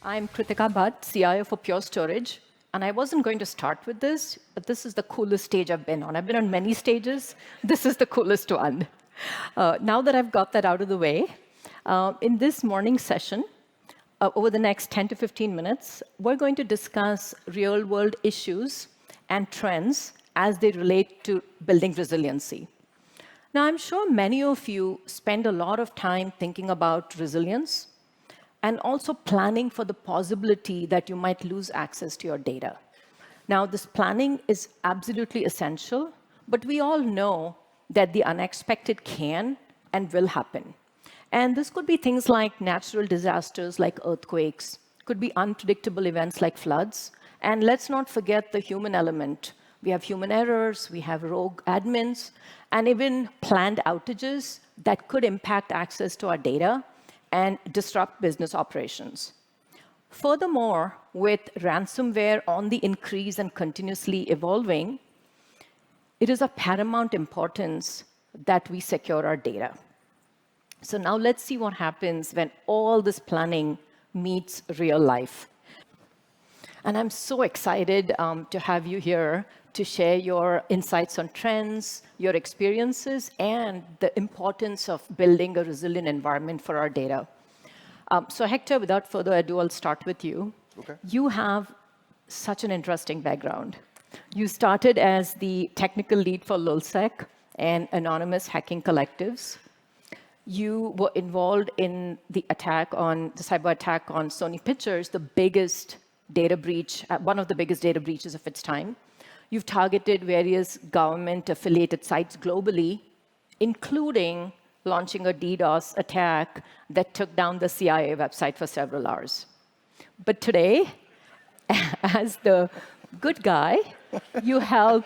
I'm Kritika Bhat, CIO for Pure Storage. And I wasn't going to start with this, but this is the coolest stage I've been on. I've been on many stages. This is the coolest one. Now that I've got that out of the way, in this morning session, over the next 10 to 15 minutes, we're going to discuss real-world issues and trends as they relate to building resiliency. Now, I'm sure many of you spend a lot of time thinking about resilience and also planning for the possibility that you might lose access to your data. Now, this planning is absolutely essential, but we all know that the unexpected can and will happen. And this could be things like natural disasters like earthquakes, could be unpredictable events like floods, and let's not forget the human element. We have human errors, we have rogue admins, and even planned outages that could impact access to our data and disrupt business operations. Furthermore, with ransomware on the increase and continuously evolving, it is of paramount importance that we secure our data. So now let's see what happens when all this planning meets real life. And I'm so excited to have you here to share your insights on trends, your experiences, and the importance of building a resilient environment for our data. So Hector, without further ado, I'll start with you. Okay. You have such an interesting background. You started as the technical lead for LulzSec and anonymous hacking collectives. You were involved in the cyber attack on Sony Pictures, the biggest data breach, one of the biggest data breaches of its time. You've targeted various government-affiliated sites globally, including launching a DDoS attack that took down the CIA website for several hours. But today, as the good guy, you help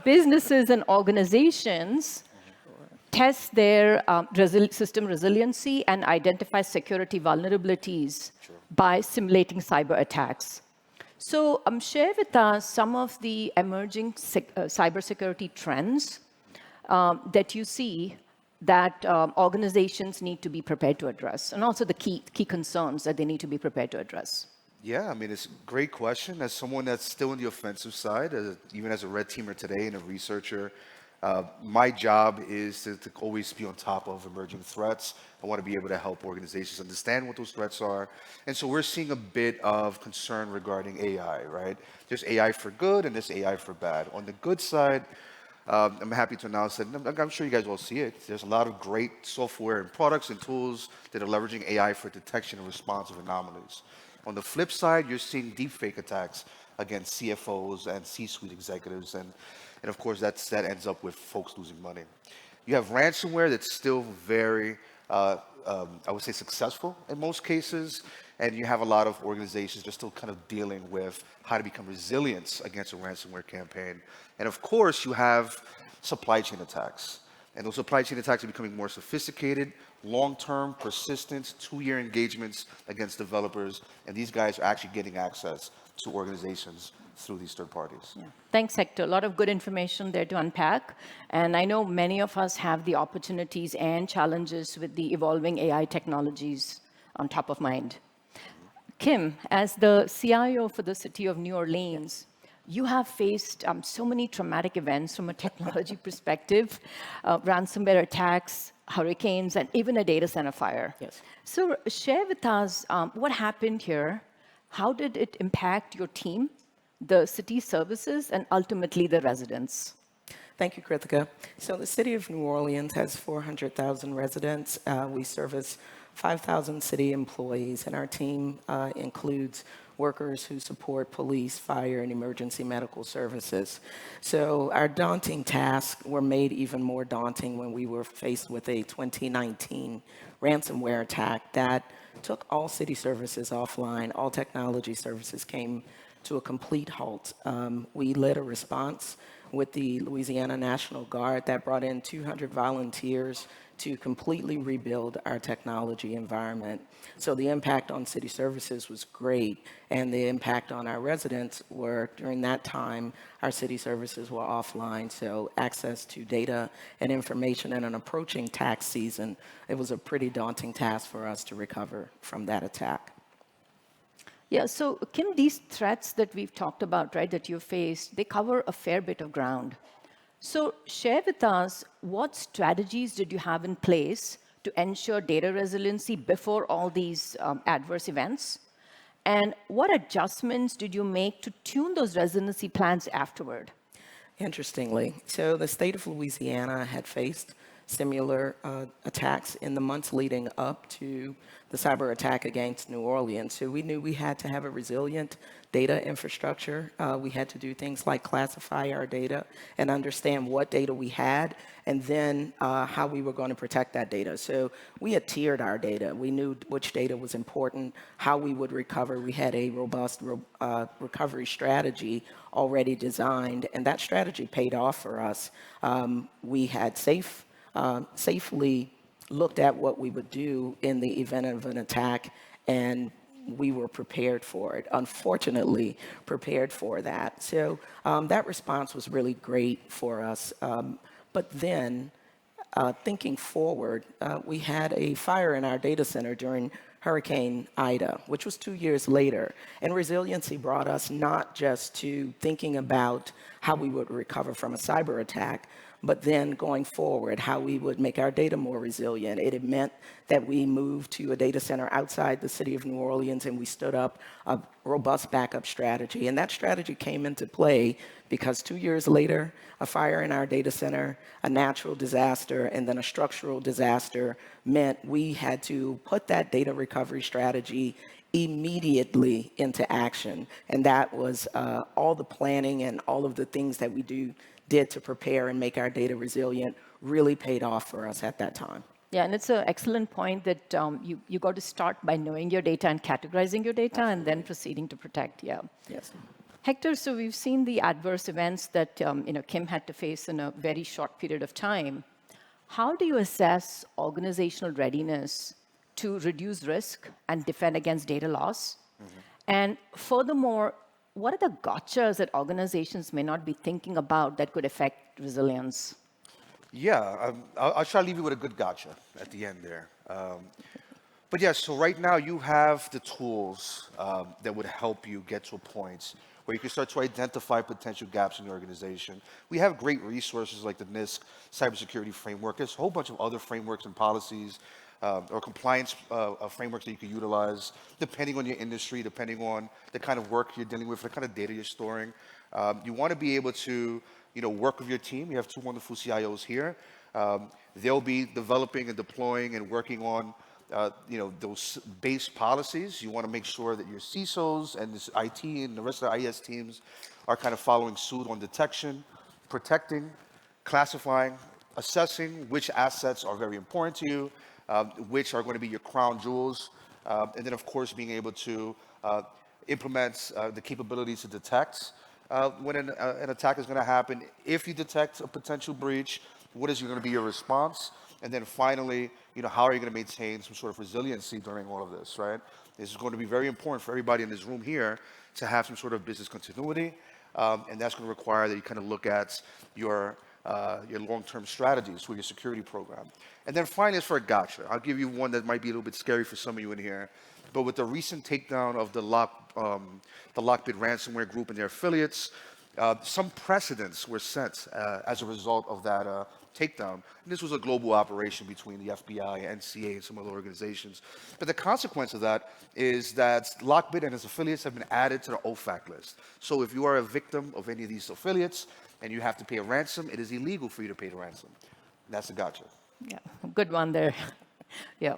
businesses and organizations test their system resiliency and identify security vulnerabilities by simulating cyber attacks. So share with us some of the emerging cybersecurity trends that you see that organizations need to be prepared to address, and also the key concerns that they need to be prepared to address. Yeah, I mean, it's a great question. As someone that's still on the offensive side, even as a red teamer today and a researcher, my job is to always be on top of emerging threats. I want to be able to help organizations understand what those threats are. And so we're seeing a bit of concern regarding AI, right? There's AI for good and there's AI for bad. On the good side, I'm happy to announce that, I'm sure you guys all see it, there's a lot of great software and products and tools that are leveraging AI for detection and response of anomalies. On the flip side, you're seeing deepfake attacks against CFOs and C-suite executives, and of course, that ends up with folks losing money. You have ransomware that's still very, I would say, successful in most cases, and you have a lot of organizations that are still kind of dealing with how to become resilient against a ransomware campaign. And of course, you have supply chain attacks. And those supply chain attacks are becoming more sophisticated, long-term, persistent, 2-year engagements against developers, and these guys are actually getting access to organizations through these third parties. Yeah. Thanks, Hector. A lot of good information there to unpack. And I know many of us have the opportunities and challenges with the evolving AI technologies on top of mind. Kim, as the CIO for the city of New Orleans, you have faced so many traumatic events from a technology perspective, ransomware attacks, hurricanes, and even a data center fire. Yes. So share with us what happened here. How did it impact your team, the city services, and ultimately the residents? Thank you, Kritika. So the city of New Orleans has 400,000 residents. We service 5,000 city employees, and our team includes workers who support police, fire, and emergency medical services. So our daunting tasks were made even more daunting when we were faced with a 2019 ransomware attack that took all city services offline. All technology services came to a complete halt. We led a response with the Louisiana National Guard that brought in 200 volunteers to completely rebuild our technology environment. So the impact on city services was great, and the impact on our residents were, during that time, our city services were offline, so access to data and information in an approaching tax season, it was a pretty daunting task for us to recover from that attack. Yeah, so Kim, these threats that we've talked about, right, that you faced, they cover a fair bit of ground. So share with us what strategies did you have in place to ensure data resiliency before all these adverse events? And what adjustments did you make to tune those resiliency plans afterward? Interestingly, so the state of Louisiana had faced similar attacks in the months leading up to the cyber attack against New Orleans. So we knew we had to have a resilient data infrastructure. We had to do things like classify our data and understand what data we had, and then how we were going to protect that data. So we had tiered our data. We knew which data was important, how we would recover. We had a robust recovery strategy already designed, and that strategy paid off for us. We had safely looked at what we would do in the event of an attack, and we were prepared for it, unfortunately prepared for that. So that response was really great for us. But then, thinking forward, we had a fire in our data center during Hurricane Ida, which was 2 years later. And resiliency brought us not just to thinking about how we would recover from a cyber attack, but then going forward, how we would make our data more resilient. It meant that we moved to a data center outside the city of New Orleans, and we stood up a robust backup strategy. And that strategy came into play because 2 years later, a fire in our data center, a natural disaster, and then a structural disaster meant we had to put that data recovery strategy immediately into action. And that was all the planning and all of the things that we did to prepare and make our data resilient really paid off for us at that time. Yeah, and it's an excellent point that you got to start by knowing your data and categorizing your data and then proceeding to protect. Yeah. Yes. Hector, so we've seen the adverse events that Kim had to face in a very short period of time. How do you assess organizational readiness to reduce risk and defend against data loss? And furthermore, what are the gotchas that organizations may not be thinking about that could affect resilience? Yeah, I'll try to leave you with a good gotcha at the end there. But yeah, so right now you have the tools that would help you get to a point where you can start to identify potential gaps in your organization. We have great resources like the NIST cybersecurity framework. There's a whole bunch of other frameworks and policies or compliance frameworks that you can utilize, depending on your industry, depending on the kind of work you're dealing with, the kind of data you're storing. You want to be able to work with your team. You have two wonderful CIOs here. They'll be developing and deploying and working on those base policies. You want to make sure that your CISOs and this IT and the rest of the IS teams are kind of following suit on detection, protecting, classifying, assessing which assets are very important to you, which are going to be your crown jewels, and then of course being able to implement the capabilities to detect when an attack is going to happen. If you detect a potential breach, what is going to be your response? And then finally, how are you going to maintain some sort of resiliency during all of this, right? This is going to be very important for everybody in this room here to have some sort of business continuity, and that's going to require that you kind of look at your long-term strategies for your security program. And then finally, as for a gotcha, I'll give you one that might be a little bit scary for some of you in here, but with the recent takedown of the Lockbit ransomware group and their affiliates, some precedents were set as a result of that takedown. And this was a global operation between the FBI, NCA, and some other organizations. But the consequence of that is that Lockbit and its affiliates have been added to the OFAC list. So if you are a victim of any of these affiliates and you have to pay a ransom, it is illegal for you to pay the ransom. And that's a gotcha. Yeah, good one there. Yeah.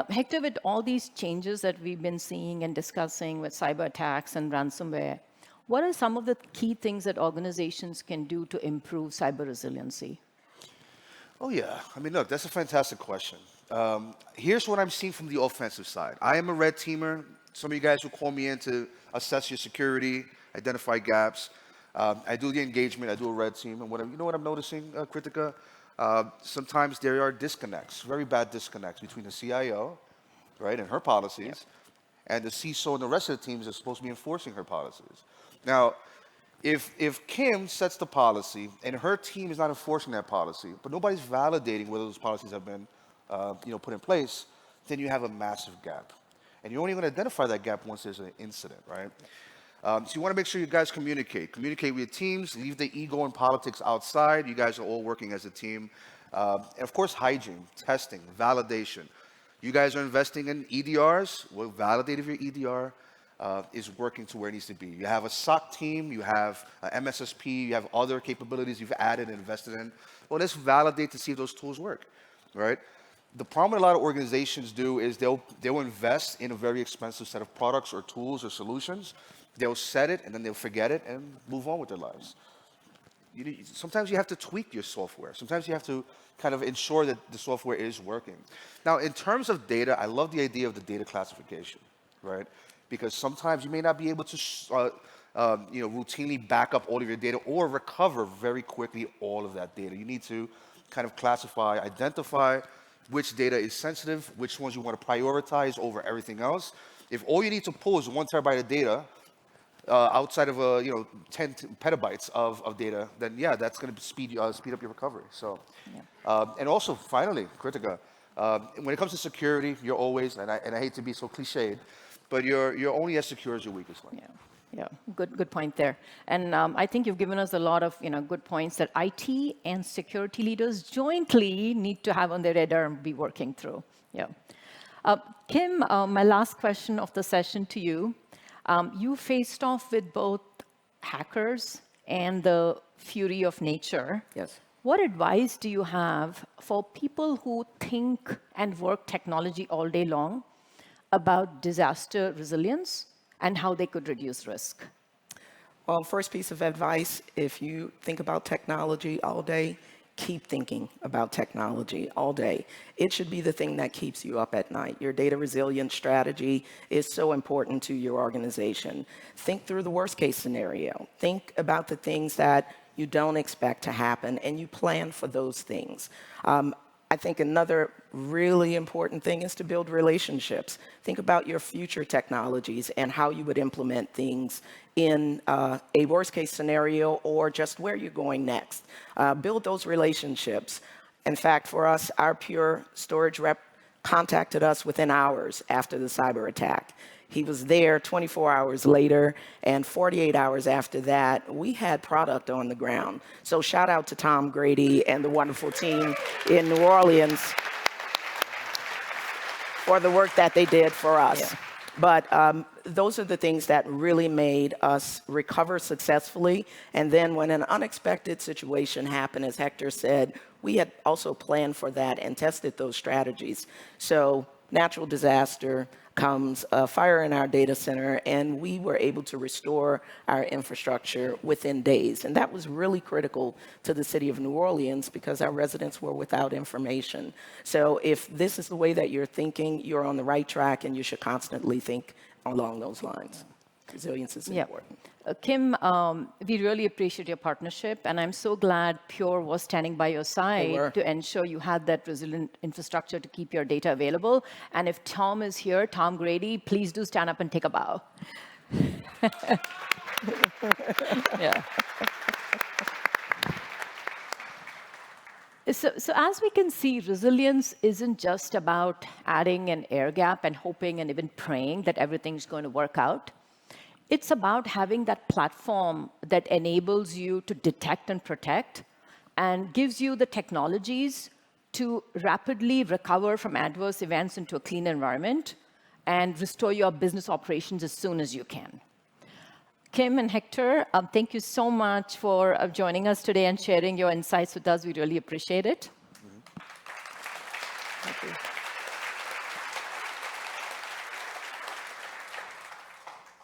Hector, with all these changes that we've been seeing and discussing with cyber attacks and ransomware, what are some of the key things that organizations can do to improve cyber resiliency? Oh, yeah. I mean, look, that's a fantastic question. Here's what I'm seeing from the offensive side. I am a red teamer. Some of you guys will call me in to assess your security, identify gaps. I do the engagement. I do a red team. And you know what I'm noticing, Kritika? Sometimes there are disconnects, very bad disconnects between the CIO, right, and her policies, and the CISO and the rest of the teams are supposed to be enforcing her policies. Now, if Kim sets the policy and her team is not enforcing that policy, but nobody's validating whether those policies have been put in place, then you have a massive gap. And you're only going to identify that gap once there's an incident, right? So you want to make sure you guys communicate. Communicate with your teams. Leave the ego and politics outside. You guys are all working as a team. And of course, hygiene, testing, validation. You guys are investing in EDRs. Well, validate if your EDR is working to where it needs to be. You have a SOC team. You have MSSP. You have other capabilities you've added and invested in. Well, let's validate to see if those tools work, right? The problem a lot of organizations do is they'll invest in a very expensive set of products or tools or solutions. They'll set it, and then they'll forget it and move on with their lives. Sometimes you have to tweak your software. Sometimes you have to kind of ensure that the software is working. Now, in terms of data, I love the idea of the data classification, right? Because sometimes you may not be able to routinely back up all of your data or recover very quickly all of that data. You need to kind of classify, identify which data is sensitive, which ones you want to prioritize over everything else. If all you need to pull is 1 terabyte of data, outside of 10 petabytes of data, then yeah, that's going to speed up your recovery. So, and also finally, Kritika, when it comes to security, you're always, and I hate to be so cliched, but you're only as secure as your weakest link. Yeah, good point there. And I think you've given us a lot of good points that IT and security leaders jointly need to have on their radar and be working through. Yeah. Kim, my last question of the session to you. You faced off with both hackers and the fury of nature. Yes. What advice do you have for people who think and work technology all day long about disaster resilience and how they could reduce risk? Well, first piece of advice, if you think about technology all day, keep thinking about technology all day. It should be the thing that keeps you up at night. Your data resilience strategy is so important to your organization. Think through the worst case scenario. Think about the things that you don't expect to happen, and you plan for those things. I think another really important thing is to build relationships. Think about your future technologies and how you would implement things in a worst case scenario or just where you're going next. Build those relationships. In fact, for us, our Pure storage rep contacted us within hours after the cyber attack. He was there 24 hours later, and 48 hours after that, we had product on the ground. So shout out to Tom Grady and the wonderful team in New Orleans for the work that they did for us. Yeah. But those are the things that really made us recover successfully. And then when an unexpected situation happened, as Hector said, we had also planned for that and tested those strategies. So natural disaster comes, a fire in our data center, and we were able to restore our infrastructure within days. And that was really critical to the city of New Orleans because our residents were without information. So if this is the way that you're thinking, you're on the right track, and you should constantly think along those lines. Resilience is important. Kim, we really appreciate your partnership, and I'm so glad Pure was standing by your side to ensure you had that resilient infrastructure to keep your data available. And if Tom is here, Tom Grady, please do stand up and take a bow. Yeah. So as we can see, resilience isn't just about adding an air gap and hoping and even praying that everything's going to work out. It's about having that platform that enables you to detect and protect and gives you the technologies to rapidly recover from adverse events into a clean environment and restore your business operations as soon as you can. Kim and Hector, thank you so much for joining us today and sharing your insights with us. We really appreciate it. Thank you.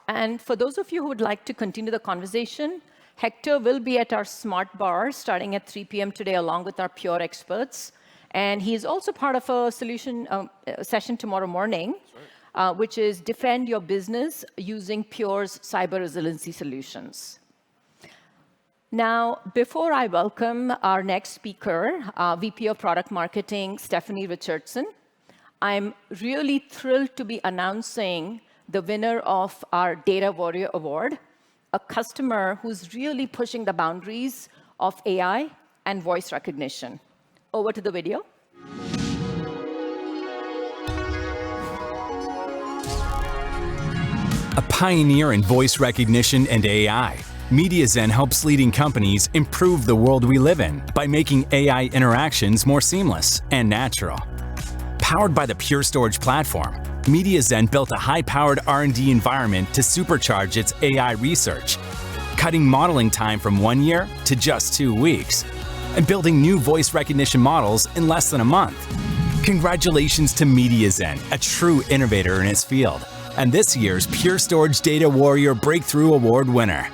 And for those of you who would like to continue the conversation, Hector will be at our Smart Bar starting at 3 p.m. today, along with our Pure experts. And he is also part of a solution session tomorrow morning, which is Defend Your Business Using Pure's Cyber Resiliency Solutions. Now, before I welcome our next speaker, VP of Product Marketing, Stephanie Richardson, I'm really thrilled to be announcing the winner of our Data Warrior Award, a customer who's really pushing the boundaries of AI and voice recognition. Over to the video. A pioneer in voice recognition and AI, MediaZen helps leading companies improve the world we live in by making AI interactions more seamless and natural. Powered by the Pure Storage platform, MediaZen built a high-powered R&D environment to supercharge its AI research, cutting modeling time from 1 year to just 2 weeks, and building new voice recognition models in less than a month. Congratulations to MediaZen, a true innovator in its field, and this year's Pure Storage Data Warrior Breakthrough Award winner.